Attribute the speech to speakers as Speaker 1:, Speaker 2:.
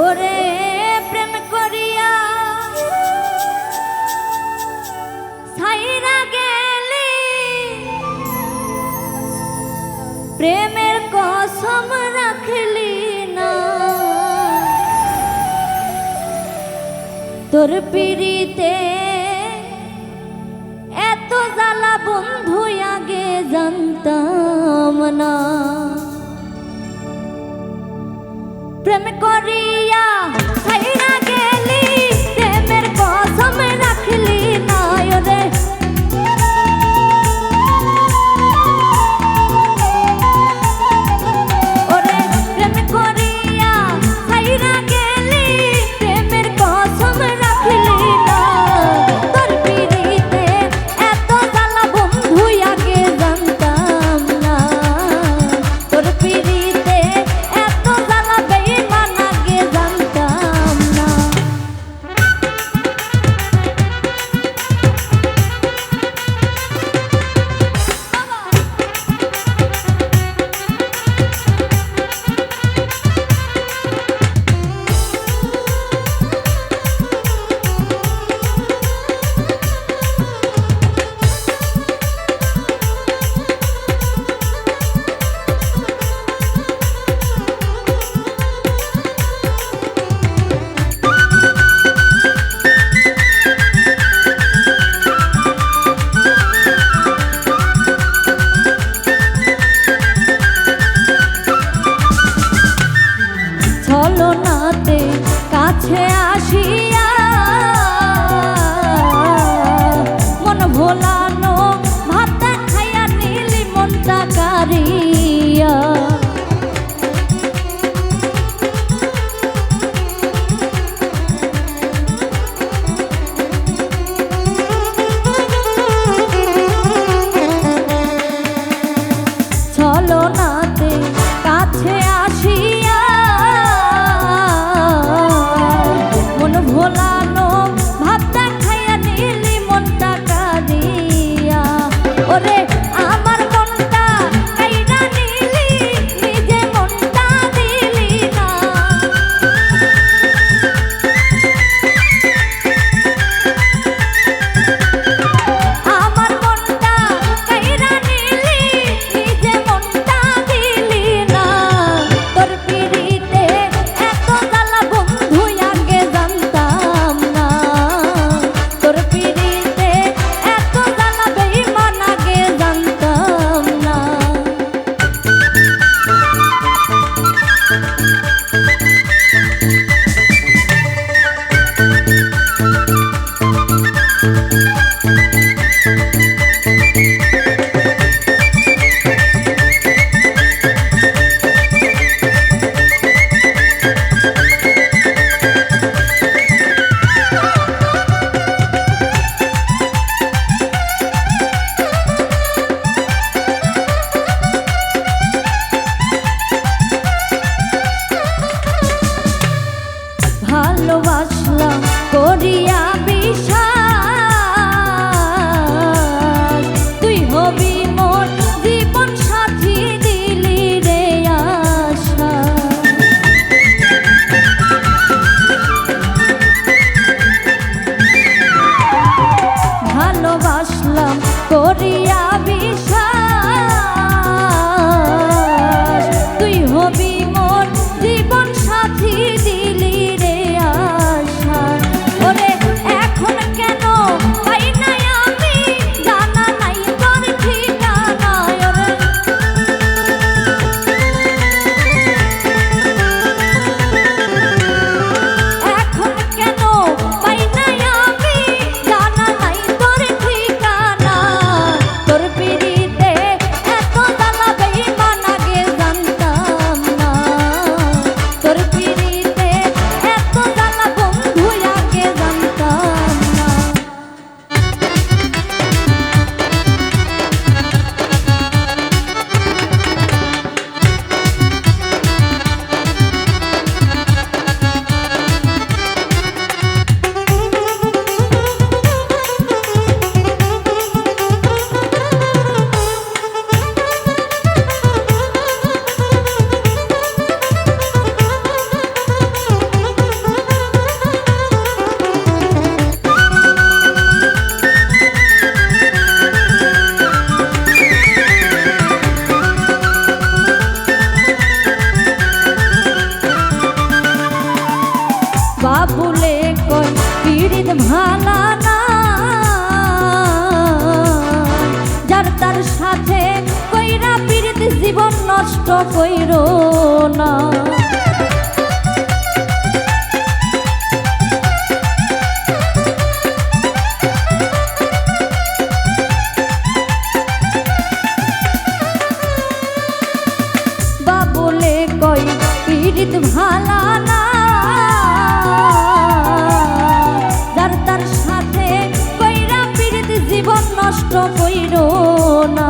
Speaker 1: ওরে প্রেম করিয়া ছাইরা গেলি, প্রেমের কসম রাখলি না। তোর পিড়িতে এত জ্বালা বন্ধু আগে জানতাম না। প্রেম করিয়া ছাইরা গেলি, প্রেমের কসম রাখলি না। রে ওরে প্রেম করিয়া ছাইরা গেলি, প্রেমের কসম রাখলি না। তোর পিড়িতে এত জ্বালা বন্ধু আগে জানতাম না। তোর পিড়িতে এত জ্বালা বেঈমান আগে জানতাম না। ছলনাতে কাছে আসিয়া মন ভোলানো, ভাত খাইয়া নিলি মনটা কারিয়া। ছলনাতে কাছে আসিয়া মন ভোলানো, ভাবটা খাইয়া নিলি মনটা কাঁদিয়া। ওরে আমার মনটা কাইরা নিলি, নিজে মনটা দিলি না। আমার মনটা কাইরা নিলি, নিজে মনটা দিলি না। তোর পিড়িতে এত জ্বালা বন্ধু আগে জানতাম না। তোর পিড়িতে এত জ্বালা বেঈমান আগে জানতাম না। ভালোবাসলাম করিয়া বিশ্বাস, তুই হবি মোর জীবন সাথী, দিলি রে আশা। ভালোবাসলাম করিয়া বিশ্বাস, তুই হবি মোর জীবন সাথী, দিলি রে আশা। নষ্ট কইরো না। বাবুলে কই পীড়িত ভালা না, যার তার সাথে কইরা পীড়িত জীবন নষ্ট কইরো না।